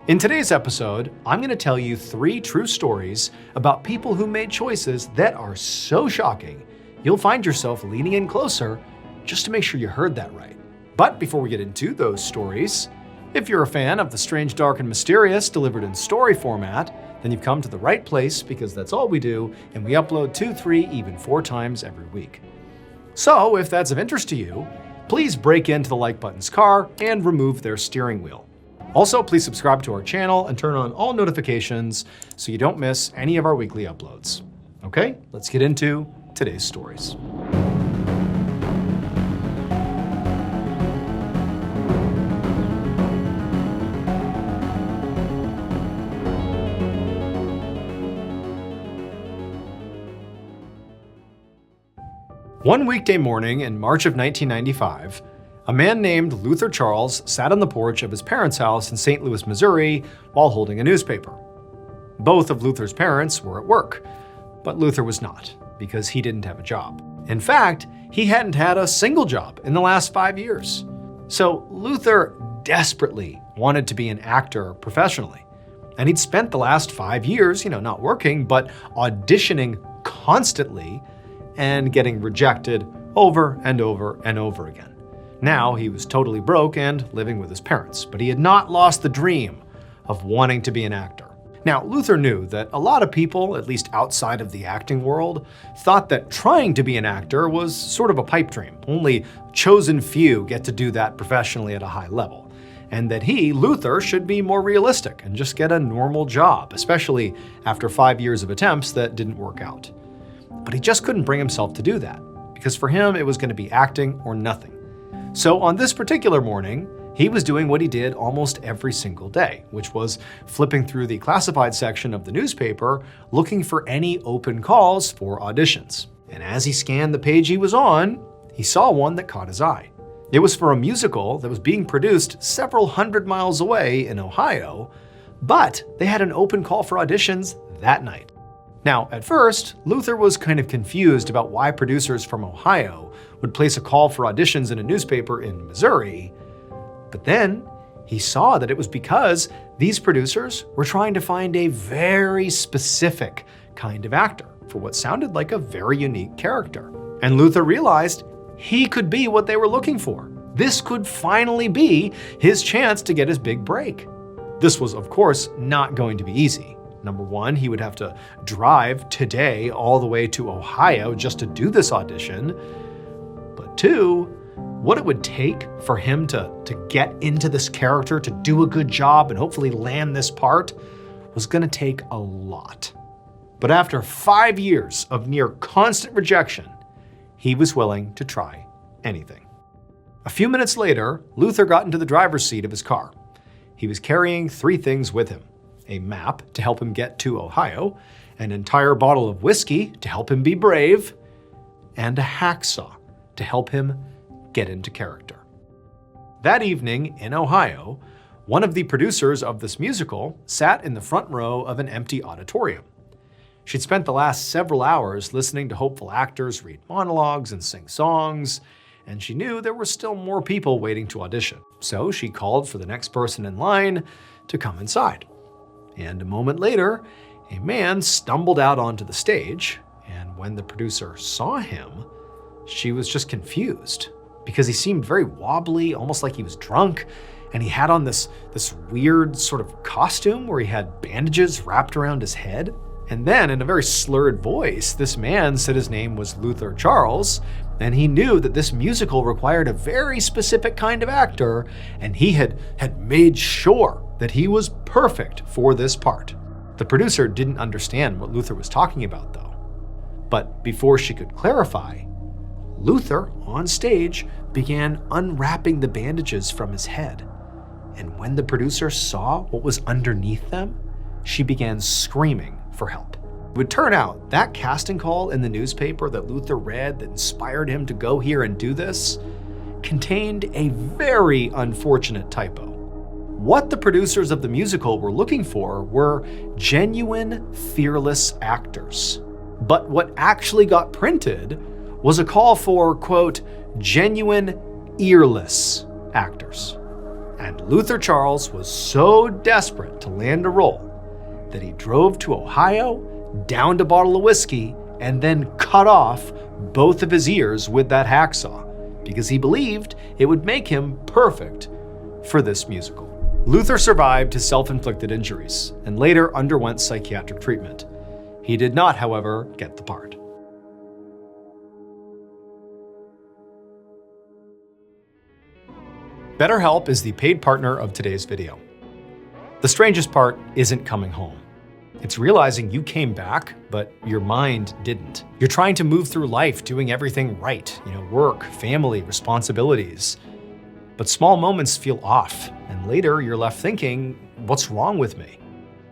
In today's episode, I'm going to tell you 3 true stories about people who made choices that are so shocking, you'll find yourself leaning in closer just to make sure you heard that right. But before we get into those stories, if you're a fan of the strange, dark, and mysterious delivered in story format, then you've come to the right place because that's all we do, and we upload 2, 3, even 4 times every week. So if that's of interest to you, please break into the like button's car and remove their steering wheel. Also, please subscribe to our channel and turn on all notifications so you don't miss any of our weekly uploads. Okay, let's get into today's stories. One weekday morning in March of 1995, a man named Luther Charles sat on the porch of his parents' house in St. Louis, Missouri, while holding a newspaper. Both of Luther's parents were at work, but Luther was not, because he didn't have a job. In fact, he hadn't had a single job in the last 5 years. So Luther desperately wanted to be an actor professionally. And he'd spent the last 5 years, not working, but auditioning constantly and getting rejected over and over and over again. Now he was totally broke and living with his parents, but he had not lost the dream of wanting to be an actor. Now, Luther knew that a lot of people, at least outside of the acting world, thought that trying to be an actor was sort of a pipe dream. Only chosen few get to do that professionally at a high level. And that he, Luther, should be more realistic and just get a normal job, especially after 5 years of attempts that didn't work out. But he just couldn't bring himself to do that, because for him it was going to be acting or nothing. So on this particular morning, he was doing what he did almost every single day, which was flipping through the classified section of the newspaper, looking for any open calls for auditions. And as he scanned the page he was on, he saw one that caught his eye. It was for a musical that was being produced several hundred miles away in Ohio, but they had an open call for auditions that night. Now, at first, Luther was kind of confused about why producers from Ohio would place a call for auditions in a newspaper in Missouri. But then he saw that it was because these producers were trying to find a very specific kind of actor for what sounded like a very unique character. And Luther realized he could be what they were looking for. This could finally be his chance to get his big break. This was, of course, not going to be easy. Number one, he would have to drive today all the way to Ohio just to do this audition. But 2, what it would take for him to get into this character, to do a good job and hopefully land this part, was going to take a lot. But after 5 years of near constant rejection, he was willing to try anything. A few minutes later, Luther got into the driver's seat of his car. He was carrying 3 things with him: a map to help him get to Ohio, an entire bottle of whiskey to help him be brave, and a hacksaw to help him get into character. That evening in Ohio, one of the producers of this musical sat in the front row of an empty auditorium. She'd spent the last several hours listening to hopeful actors read monologues and sing songs, and she knew there were still more people waiting to audition. So she called for the next person in line to come inside. And a moment later, a man stumbled out onto the stage, and when the producer saw him, she was just confused because he seemed very wobbly, almost like he was drunk, and he had on this weird sort of costume where he had bandages wrapped around his head. And then, in a very slurred voice, this man said his name was Luther Charles, and he knew that this musical required a very specific kind of actor, and he had made sure that he was perfect for this part. The producer didn't understand what Luther was talking about, though. But before she could clarify, Luther, on stage, began unwrapping the bandages from his head. And when the producer saw what was underneath them, she began screaming for help. It would turn out that casting call in the newspaper that Luther read that inspired him to go here and do this contained a very unfortunate typo. What the producers of the musical were looking for were genuine, fearless actors. But what actually got printed was a call for, quote, genuine, earless actors. And Luther Charles was so desperate to land a role that he drove to Ohio, downed a bottle of whiskey, and then cut off both of his ears with that hacksaw because he believed it would make him perfect for this musical. Luther survived his self-inflicted injuries and later underwent psychiatric treatment. He did not, however, get the part. BetterHelp is the paid partner of today's video. The strangest part isn't coming home. It's realizing you came back, but your mind didn't. You're trying to move through life doing everything right, work, family, responsibilities. But small moments feel off, and later you're left thinking, what's wrong with me?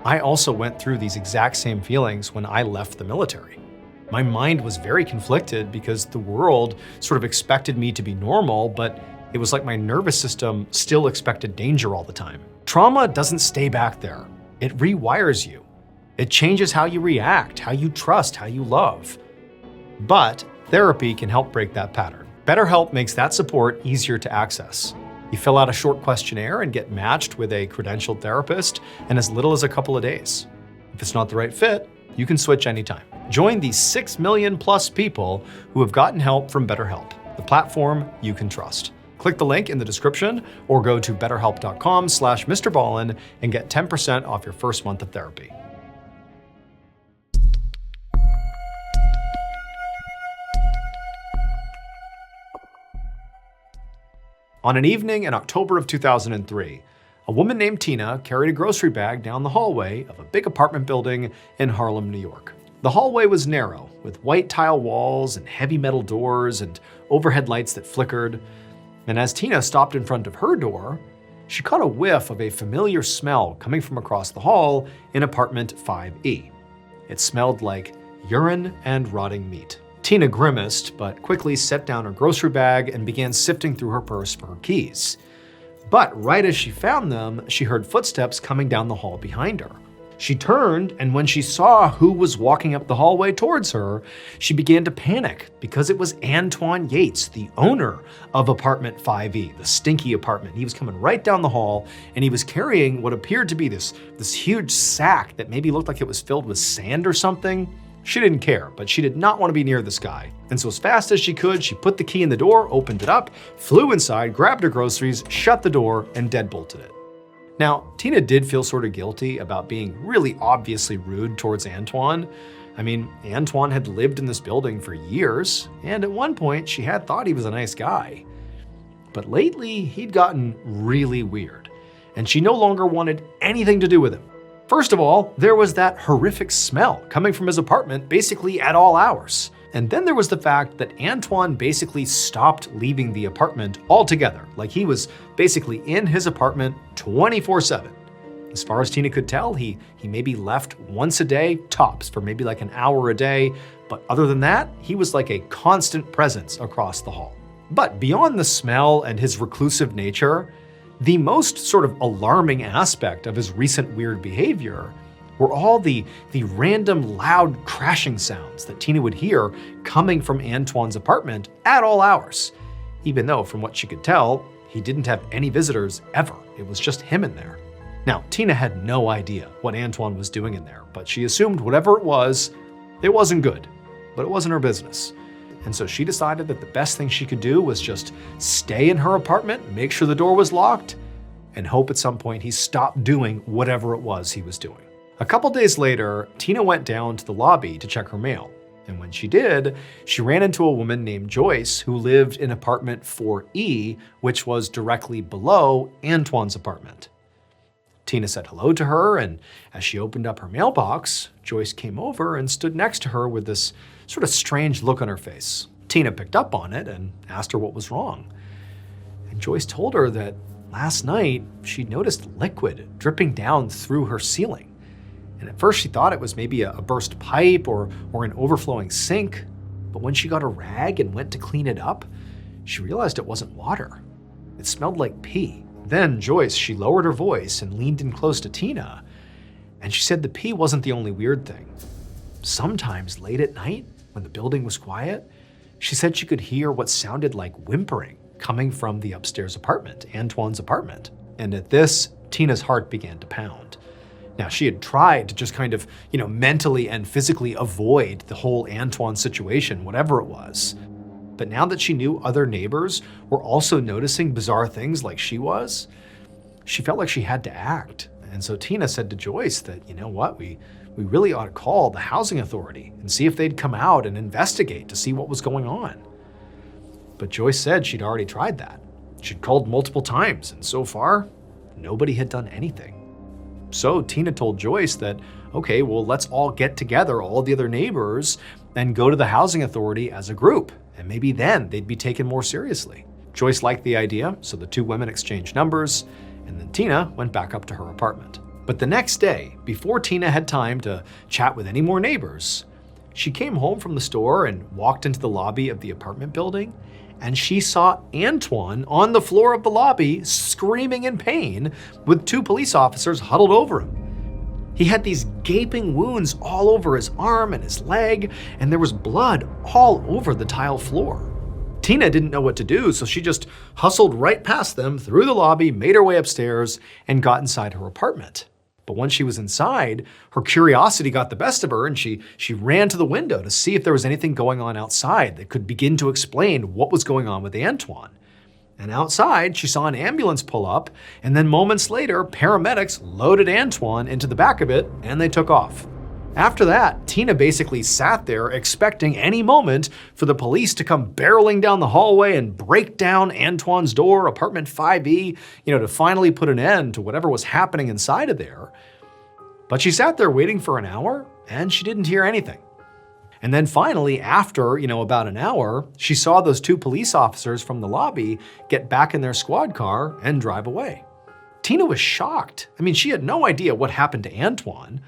I also went through these exact same feelings when I left the military. My mind was very conflicted because the world sort of expected me to be normal, but it was like my nervous system still expected danger all the time. Trauma doesn't stay back there. It rewires you. It changes how you react, how you trust, how you love. But therapy can help break that pattern. BetterHelp makes that support easier to access. You fill out a short questionnaire and get matched with a credentialed therapist in as little as a couple of days. If it's not the right fit, you can switch anytime. Join the 6 million plus people who have gotten help from BetterHelp, the platform you can trust. Click the link in the description or go to betterhelp.com/MrBallen and get 10% off your first month of therapy. On an evening in October of 2003, a woman named Tina carried a grocery bag down the hallway of a big apartment building in Harlem, New York. The hallway was narrow, with white tile walls and heavy metal doors and overhead lights that flickered. And as Tina stopped in front of her door, she caught a whiff of a familiar smell coming from across the hall in apartment 5E. It smelled like urine and rotting meat. Tina grimaced, but quickly set down her grocery bag and began sifting through her purse for her keys. But right as she found them, she heard footsteps coming down the hall behind her. She turned, and when she saw who was walking up the hallway towards her, she began to panic because it was Antoine Yates, the owner of apartment 5E, the stinky apartment. He was coming right down the hall, and he was carrying what appeared to be this huge sack that maybe looked like it was filled with sand or something. She didn't care, but she did not want to be near this guy. And so as fast as she could, she put the key in the door, opened it up, flew inside, grabbed her groceries, shut the door, and deadbolted it. Now, Tina did feel sort of guilty about being really obviously rude towards Antoine. I mean, Antoine had lived in this building for years, and at one point she had thought he was a nice guy. But lately, he'd gotten really weird, and she no longer wanted anything to do with him. First of all, there was that horrific smell coming from his apartment basically at all hours. And then there was the fact that Antoine basically stopped leaving the apartment altogether. Like he was basically in his apartment 24/7. As far as Tina could tell, he maybe left once a day, tops, for maybe like an hour a day. But other than that, he was like a constant presence across the hall. But beyond the smell and his reclusive nature, the most sort of alarming aspect of his recent weird behavior were all the random loud crashing sounds that Tina would hear coming from Antoine's apartment at all hours, even though from what she could tell, he didn't have any visitors ever. It was just him in there. Now, Tina had no idea what Antoine was doing in there, but she assumed whatever it wasn't good, but it wasn't her business. And so she decided that the best thing she could do was just stay in her apartment, make sure the door was locked, and hope at some point he stopped doing whatever it was he was doing. A couple days later, Tina went down to the lobby to check her mail. And when she did, she ran into a woman named Joyce who lived in apartment 4E, which was directly below Antoine's apartment. Tina said hello to her, and as she opened up her mailbox, Joyce came over and stood next to her with this sort of strange look on her face. Tina picked up on it and asked her what was wrong. And Joyce told her that last night she'd noticed liquid dripping down through her ceiling. And at first she thought it was maybe a burst pipe or an overflowing sink. But when she got a rag and went to clean it up, she realized it wasn't water. It smelled like pee. Then Joyce, she lowered her voice and leaned in close to Tina. And she said the pee wasn't the only weird thing. Sometimes late at night, when the building was quiet, she said she could hear what sounded like whimpering coming from the upstairs apartment, Antoine's apartment. And at this, Tina's heart began to pound. Now, she had tried to just kind of, mentally and physically avoid the whole Antoine situation, whatever it was. But now that she knew other neighbors were also noticing bizarre things like she was, she felt like she had to act. And so Tina said to Joyce that, you know what, we really ought to call the housing authority and see if they'd come out and investigate to see what was going on. But Joyce said she'd already tried that. She'd called multiple times, and so far, nobody had done anything. So Tina told Joyce that, okay, well, let's all get together, all the other neighbors, and go to the housing authority as a group. And maybe then they'd be taken more seriously. Joyce liked the idea, so the two women exchanged numbers, and then Tina went back up to her apartment. But the next day, before Tina had time to chat with any more neighbors, she came home from the store and walked into the lobby of the apartment building, and she saw Antoine on the floor of the lobby screaming in pain with two police officers huddled over him. He had these gaping wounds all over his arm and his leg, and there was blood all over the tile floor. Tina didn't know what to do, so she just hustled right past them through the lobby, made her way upstairs, and got inside her apartment. But once she was inside, her curiosity got the best of her, and she ran to the window to see if there was anything going on outside that could begin to explain what was going on with Antoine. And outside, she saw an ambulance pull up, and then moments later, paramedics loaded Antoine into the back of it, and they took off. After that, Tina basically sat there expecting any moment for the police to come barreling down the hallway and break down Antoine's door, apartment 5E, to finally put an end to whatever was happening inside of there. But she sat there waiting for an hour, and she didn't hear anything. And then finally, after, about an hour, she saw those two police officers from the lobby get back in their squad car and drive away. Tina was shocked. She had no idea what happened to Antoine,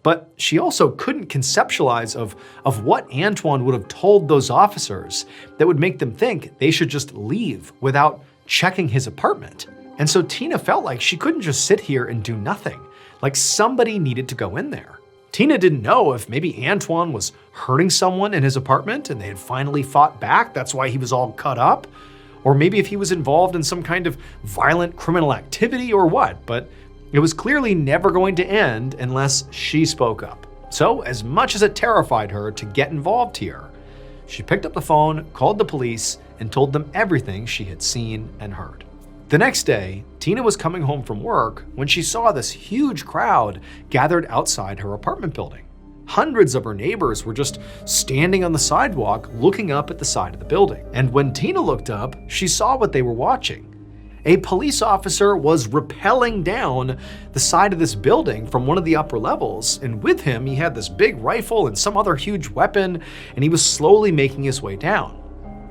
but she also couldn't conceptualize of what Antoine would have told those officers that would make them think they should just leave without checking his apartment. And so Tina felt like she couldn't just sit here and do nothing, like somebody needed to go in there. Tina didn't know if maybe Antoine was hurting someone in his apartment and they had finally fought back, that's why he was all cut up, or maybe if he was involved in some kind of violent criminal activity or what, but it was clearly never going to end unless she spoke up. So, as much as it terrified her to get involved here, she picked up the phone, called the police, and told them everything she had seen and heard. The next day, Tina was coming home from work when she saw this huge crowd gathered outside her apartment building. Hundreds of her neighbors were just standing on the sidewalk looking up at the side of the building. And when Tina looked up, she saw what they were watching. A police officer was rappelling down the side of this building from one of the upper levels, and with him he had this big rifle and some other huge weapon, and he was slowly making his way down.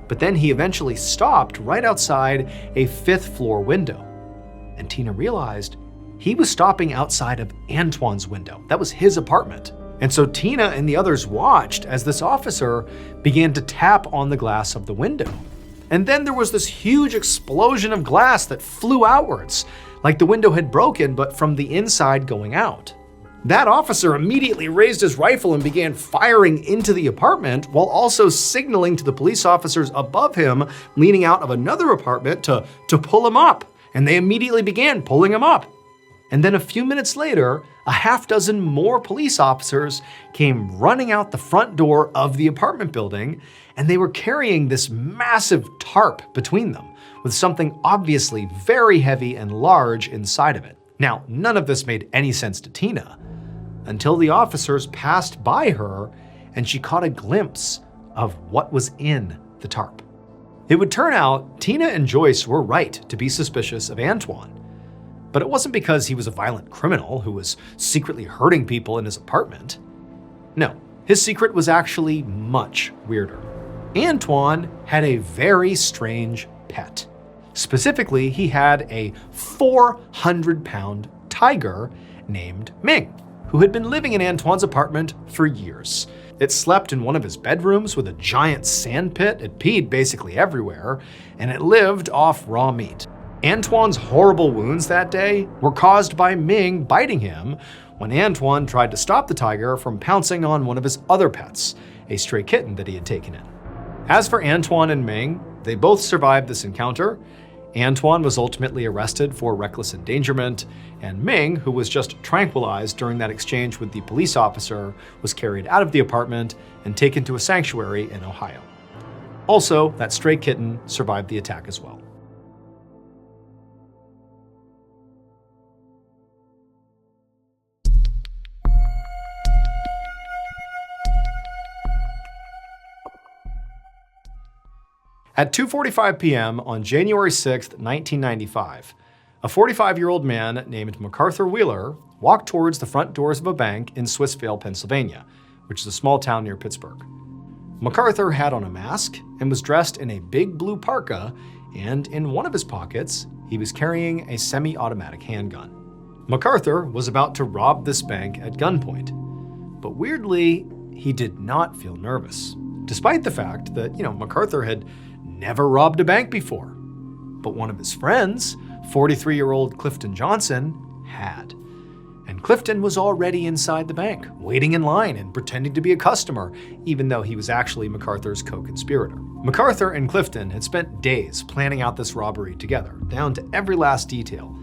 But then he eventually stopped right outside a 5th floor window. And Tina realized he was stopping outside of Antoine's window. That was his apartment. And so Tina and the others watched as this officer began to tap on the glass of the window. And then there was this huge explosion of glass that flew outwards, like the window had broken, but from the inside going out. That officer immediately raised his rifle and began firing into the apartment while also signaling to the police officers above him, leaning out of another apartment to pull him up. And they immediately began pulling him up. And then a few minutes later, a half dozen more police officers came running out the front door of the apartment building, and they were carrying this massive tarp between them, with something obviously very heavy and large inside of it. Now, none of this made any sense to Tina, until the officers passed by her and she caught a glimpse of what was in the tarp. It would turn out Tina and Joyce were right to be suspicious of Antoine. But it wasn't because he was a violent criminal who was secretly hurting people in his apartment. No, his secret was actually much weirder. Antoine had a very strange pet. Specifically, he had a 400-pound tiger named Ming, who had been living in Antoine's apartment for years. It slept in one of his bedrooms with a giant sand pit. It peed basically everywhere, and it lived off raw meat. Antoine's horrible wounds that day were caused by Ming biting him when Antoine tried to stop the tiger from pouncing on one of his other pets, a stray kitten that he had taken in. As for Antoine and Ming, they both survived this encounter, Antoine was ultimately arrested for reckless endangerment, and Ming, who was just tranquilized during that exchange with the police officer, was carried out of the apartment and taken to a sanctuary in Ohio. Also, that stray kitten survived the attack as well. At 2:45 p.m. on January 6, 1995, a 45-year-old man named MacArthur Wheeler walked towards the front doors of a bank in Swissvale, Pennsylvania, which is a small town near Pittsburgh. MacArthur had on a mask and was dressed in a big blue parka, and in one of his pockets, he was carrying a semi-automatic handgun. MacArthur was about to rob this bank at gunpoint, but weirdly, he did not feel nervous, despite the fact that, MacArthur had never robbed a bank before. But one of his friends, 43-year-old Clifton Johnson, had. And Clifton was already inside the bank, waiting in line and pretending to be a customer, even though he was actually MacArthur's co-conspirator. MacArthur and Clifton had spent days planning out this robbery together, down to every last detail.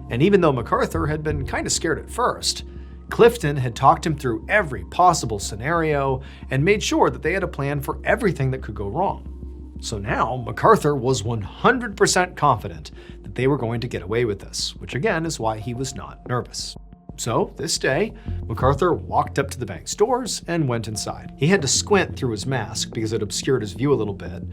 And even though MacArthur had been kind of scared at first, Clifton had talked him through every possible scenario and made sure that they had a plan for everything that could go wrong. So now, MacArthur was 100% confident that they were going to get away with this, which again is why he was not nervous. So, this day, MacArthur walked up to the bank's doors and went inside. He had to squint through his mask because it obscured his view a little bit,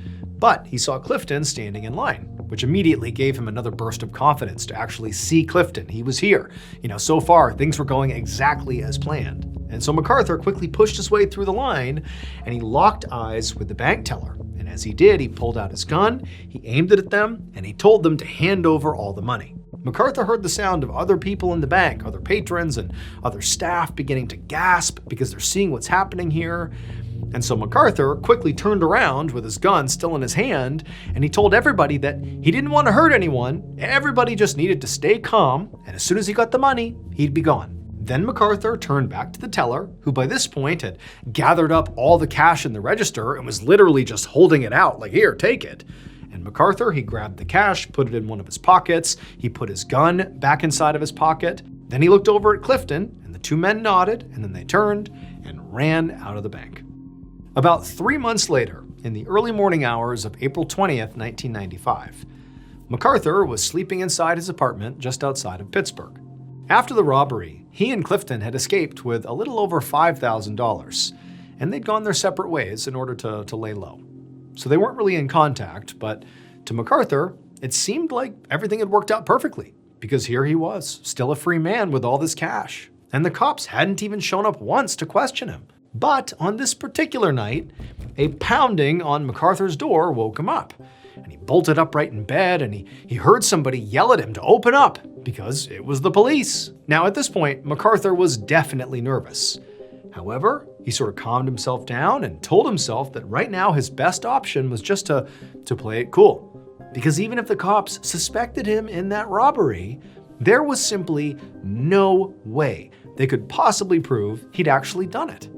but he saw Clifton standing in line, which immediately gave him another burst of confidence to actually see Clifton. He was here. So far, things were going exactly as planned. And so MacArthur quickly pushed his way through the line, and he locked eyes with the bank teller. And as he did, he pulled out his gun, he aimed it at them, and he told them to hand over all the money. MacArthur heard the sound of other people in the bank, other patrons and other staff beginning to gasp because they're seeing what's happening here. And so MacArthur quickly turned around with his gun still in his hand, and he told everybody that he didn't want to hurt anyone. Everybody just needed to stay calm, and as soon as he got the money, he'd be gone. Then MacArthur turned back to the teller, who by this point had gathered up all the cash in the register and was literally just holding it out, like, here, take it. And MacArthur, he grabbed the cash, put it in one of his pockets, he put his gun back inside of his pocket, then he looked over at Clifton, and the two men nodded, and then they turned and ran out of the bank. About 3 months later, in the early morning hours of April 20th, 1995, MacArthur was sleeping inside his apartment just outside of Pittsburgh. After the robbery, he and Clifton had escaped with a little over $5,000, and they'd gone their separate ways in order to lay low. So they weren't really in contact, but to MacArthur, it seemed like everything had worked out perfectly, because here he was, still a free man with all this cash. And the cops hadn't even shown up once to question him. But on this particular night, a pounding on MacArthur's door woke him up. And he bolted upright in bed, and he heard somebody yell at him to open up, because it was the police. Now at this point, MacArthur was definitely nervous. However, he sort of calmed himself down and told himself that right now his best option was just to play it cool. Because even if the cops suspected him in that robbery, there was simply no way they could possibly prove he'd actually done it.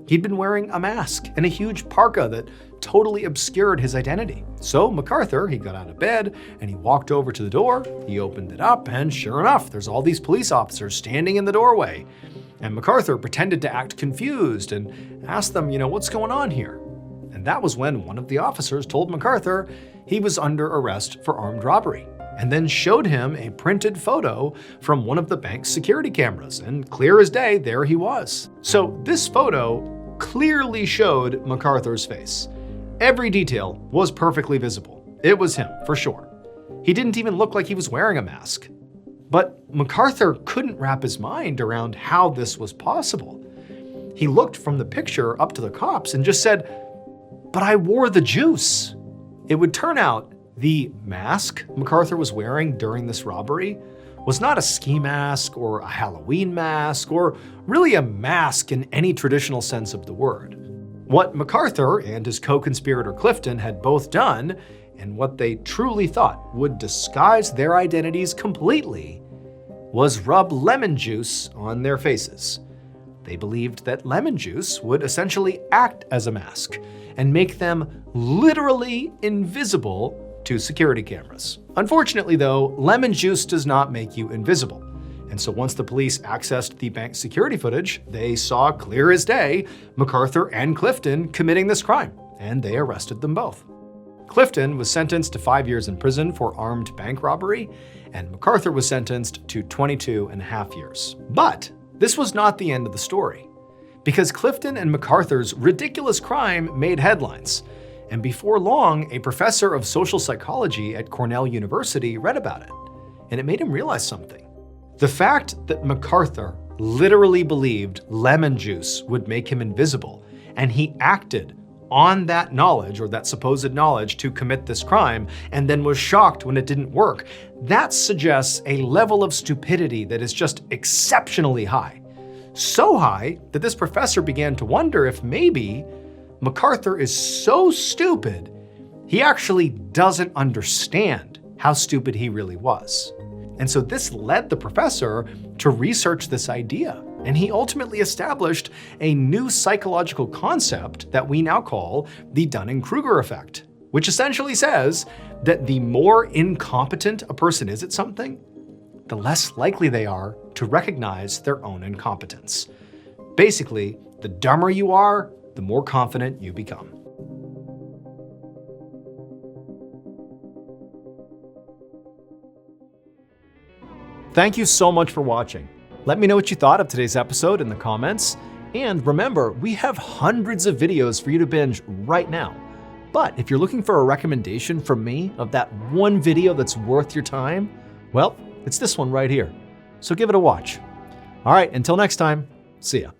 He'd been wearing a mask and a huge parka that totally obscured his identity. So MacArthur, he got out of bed and he walked over to the door, he opened it up, and sure enough, there's all these police officers standing in the doorway. And MacArthur pretended to act confused and asked them, what's going on here? And that was when one of the officers told MacArthur he was under arrest for armed robbery, and then showed him a printed photo from one of the bank's security cameras, and clear as day, there he was. So this photo clearly showed MacArthur's face. Every detail was perfectly visible. It was him, for sure. He didn't even look like he was wearing a mask. But MacArthur couldn't wrap his mind around how this was possible. He looked from the picture up to the cops and just said, "But I wore the juice." It would turn out the mask MacArthur was wearing during this robbery was not a ski mask or a Halloween mask or really a mask in any traditional sense of the word. What MacArthur and his co-conspirator Clifton had both done, and what they truly thought would disguise their identities completely, was rub lemon juice on their faces. They believed that lemon juice would essentially act as a mask and make them literally invisible to security cameras. Unfortunately though, lemon juice does not make you invisible. And so once the police accessed the bank's security footage, they saw clear as day MacArthur and Clifton committing this crime, and they arrested them both. Clifton was sentenced to 5 years in prison for armed bank robbery, and MacArthur was sentenced to 22.5 years. But this was not the end of the story, because Clifton and MacArthur's ridiculous crime made headlines. And before long, a professor of social psychology at Cornell University read about it, and it made him realize something. The fact that MacArthur literally believed lemon juice would make him invisible, and he acted on that knowledge, or that supposed knowledge, to commit this crime, and then was shocked when it didn't work, that suggests a level of stupidity that is just exceptionally high. So high that this professor began to wonder if maybe MacArthur is so stupid, he actually doesn't understand how stupid he really was. And so this led the professor to research this idea, and he ultimately established a new psychological concept that we now call the Dunning-Kruger effect, which essentially says that the more incompetent a person is at something, the less likely they are to recognize their own incompetence. Basically, the dumber you are, the more confident you become. Thank you so much for watching. Let me know what you thought of today's episode in the comments. And remember, we have hundreds of videos for you to binge right now. But if you're looking for a recommendation from me of that one video that's worth your time, well, it's this one right here. So give it a watch. All right, until next time, see ya.